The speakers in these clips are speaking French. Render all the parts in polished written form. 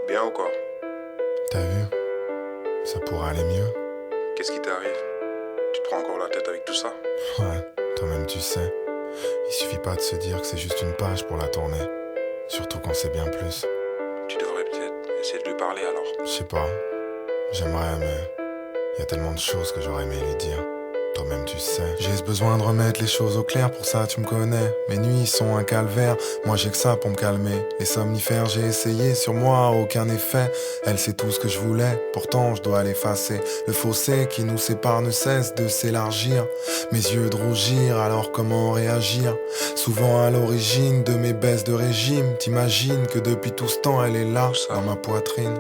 Bien ou quoi? T'as vu? Ça pourrait aller mieux. Qu'est-ce qui t'arrive? Tu te prends encore la tête avec tout ça? Ouais, toi-même tu sais. Il suffit pas de se dire que c'est juste une page pour la tourner. Surtout quand c'est bien plus. Tu devrais peut-être essayer de lui parler alors. Je sais pas. J'aimerais, mais y a tellement de choses que j'aurais aimé lui dire. Toi-même tu sais. J'ai ce besoin de remettre les choses au clair, pour ça tu me connais. Mes nuits sont un calvaire, moi j'ai que ça pour me calmer. Les somnifères j'ai essayé, sur moi aucun effet. Elle sait tout ce que je voulais, pourtant je dois l'effacer. Le fossé qui nous sépare ne cesse de s'élargir. Mes yeux de rougir, alors comment réagir? Souvent à l'origine de mes baisses de régime, t'imagines que depuis tout ce temps elle est là, dans ma poitrine.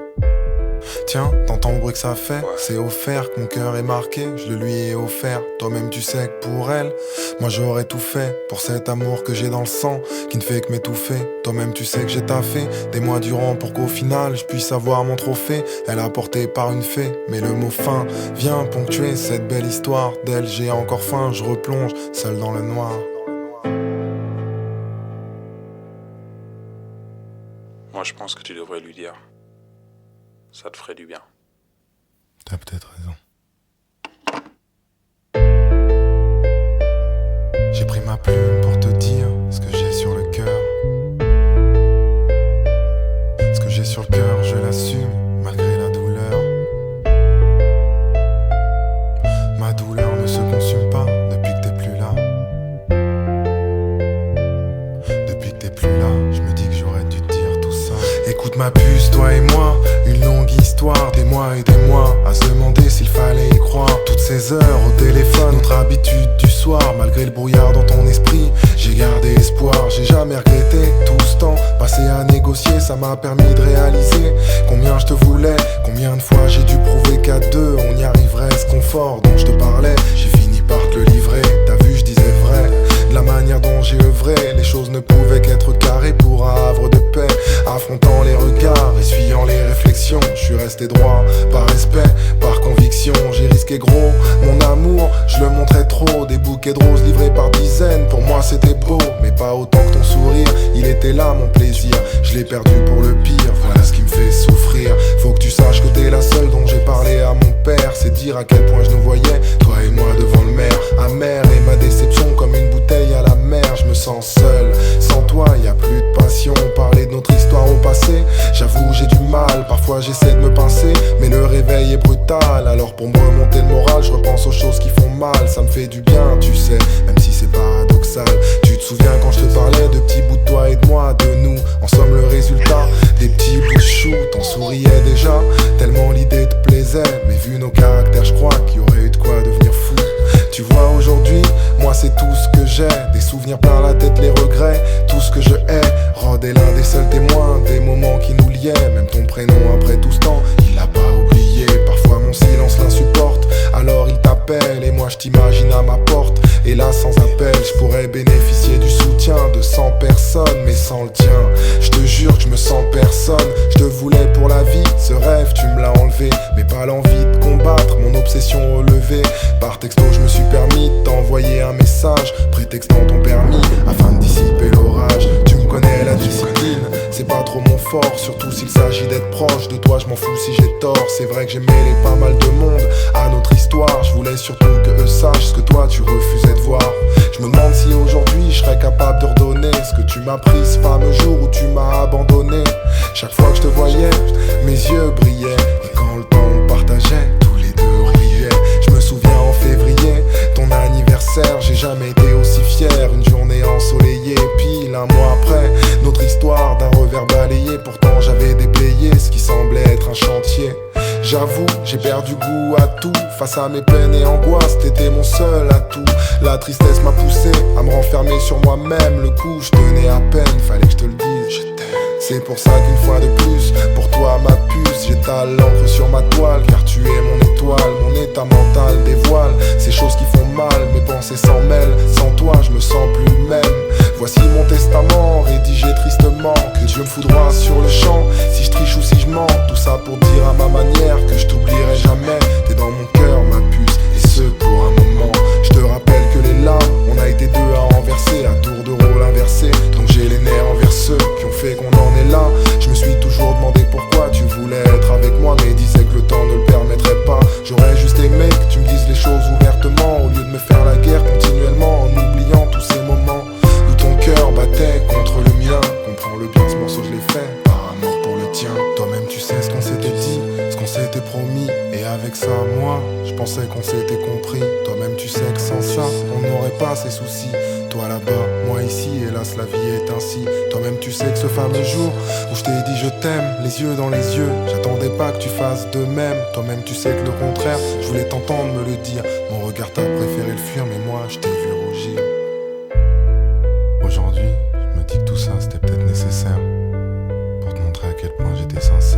Tiens, t'entends le bruit que ça fait? Ouais. C'est offert que mon cœur est marqué, je le lui ai offert. Toi-même tu sais que pour elle, moi j'aurais tout fait. Pour cet amour que j'ai dans le sang, qui ne fait que m'étouffer. Toi-même tu sais que j'ai taffé des mois durant pour qu'au final je puisse avoir mon trophée. Elle a porté par une fée, mais le mot fin vient ponctuer cette belle histoire. D'elle j'ai encore faim, je replonge seul dans le noir. Moi je pense que tu devrais lui dire. Ça te ferait du bien. T'as peut-être raison. J'ai pris ma plume pour te dire ce que j'ai sur le cœur. Ce que j'ai sur le cœur, je l'assume, malgré la douleur. Ma douleur ne se consume pas depuis que t'es plus là. Depuis que t'es plus là, je me dis que j'aurais dû te dire tout ça. Écoute ma puce, toi et moi, une longue histoire, des mois et des mois, à se demander s'il fallait y croire. Toutes ces heures au téléphone, notre habitude du soir, malgré le brouillard dans ton esprit, j'ai gardé espoir. J'ai jamais regretté tout ce temps passé à négocier, ça m'a permis de réaliser combien je te voulais, combien de fois j'ai dû prouver qu'à deux on y arriverait. Ce confort dont je te parlais, j'ai fini par te le livrer. T'as vu, je disais vrai, de la manière dont j'ai œuvré, les choses ne pouvaient qu'être carrées pour un havre de paix. Affrontant les regards, essuyant les réflexions, je suis resté droit, par respect, par conviction. J'ai risqué gros, mon amour, je le montrais trop. Des bouquets de roses livrés par dizaines, pour moi c'était beau, mais pas autant que ton sourire. Il était là mon plaisir, je l'ai perdu pour le pire. Voilà ce qui me fait souffrir. Faut que tu saches que t'es la seule dont j'ai parlé à mon père. C'est dire à quel point je nous voyais, toi et moi devant le maire. Amer et ma déception comme une bouteille à la mer. Je me sens seul, sans toi y a plus de passion. Parler de notre histoire au passé, j'avoue j'ai du mal. Parfois j'essaie de me pincer, mais le réveil est brutal. Alors pour me remonter le moral, je repense aux choses qui font mal. Ça me fait du bien, tu sais, même si c'est paradoxal. Tu te souviens quand je te parlais de petits bouts de toi et de moi, de nous. En somme le résultat, des petits bouts de chou. T'en souriais déjà, tellement l'idée te plaisait. Mais vu nos caractères, je crois qu'il y aurait eu de quoi devenir fou. Tu vois aujourd'hui, moi c'est tout ce que j'ai. Des souvenirs plein la tête, les regrets, tout ce que je hais. Rod est l'un des seuls témoins des moments qui nous liaient. Même ton prénom après tout ce temps, il l'a pas oublié. Parfois mon silence l'insupporte, alors il t'appelle et moi je t'imagine à ma porte. Et là sans appel, je pourrais bénéficier du soutien de 100 personnes, mais sans le tien, je te jure que je me sens personne. Je te voulais pour la vie, ce rêve tu me l'as enlevé, mais pas l'envie de combattre mon obsession relevée. Par texto je me suis permis de t'envoyer un message, prétextant ton permis afin de dissiper l'orage. Tu me connais, la discipline, c'est pas trop mon fort, surtout s'il s'agit d'être proche de toi, je m'en fous si j'ai tort. C'est vrai que j'ai mêlé pas mal de monde à notre histoire, je voulais surtout que eux sachent ce que toi tu refusais de voir. Je me demande si aujourd'hui je serais capable de redonner ce que tu m'as pris ce fameux jour où tu m'as abandonné. Chaque fois que je te voyais, mes yeux brillaient, et quand le temps on partageait, tous les deux riaient. Je me souviens en février, ton anniversaire, j'ai jamais été aussi fier. Une journée ensoleillée, pile un mois après, notre histoire d'un revers balayé. Pourtant j'avais déblayé ce qui semblait être un chantier. J'avoue, j'ai perdu goût à tout. Face à mes peines et angoisses, t'étais mon seul atout. La tristesse m'a poussé à me renfermer sur moi-même. Le coup, je tenais à peine, fallait que je te le dise, je t'aime. C'est pour ça qu'une fois de plus, pour toi ma puce, j'étale l'encre sur ma toile. Car tu es mon étoile, mon état mental dévoile ces choses qui font mal, mes pensées s'en mêlent. Sans toi, je me sens plus le même. Voici mon testament, rédigé tristement. Que Dieu me foudroie sur le champ, si je triche ou si je mens. Tout ça pour dire à ma manière que je t'oublierai jamais. T'es dans mon cœur ma puce, et ce pour un moment. Je te rappelle que me faire la guerre continuellement en oubliant tous ces moments où ton cœur battait contre le mien. Comprends-le bien, ce morceau je l'ai fait par amour pour le tien. Toi-même tu sais ce qu'on s'était dit, ce qu'on s'était promis. Et avec ça, moi, je pensais qu'on s'était compris. Toi-même tu sais que sans ça, on n'aurait pas ces soucis. Toi là-bas, moi ici, hélas la vie est ainsi. Toi-même tu sais que ce fameux jour où je t'ai dit je t'aime, les yeux dans les yeux, j'attendais pas que tu fasses de même. Toi-même tu sais que le contraire, je voulais t'entendre me le dire. Mon regard t'a préféré le fuir, mais moi je t'ai vu rougir. Aujourd'hui, je me dis que tout ça c'était peut-être nécessaire pour te montrer à quel point j'étais sincère.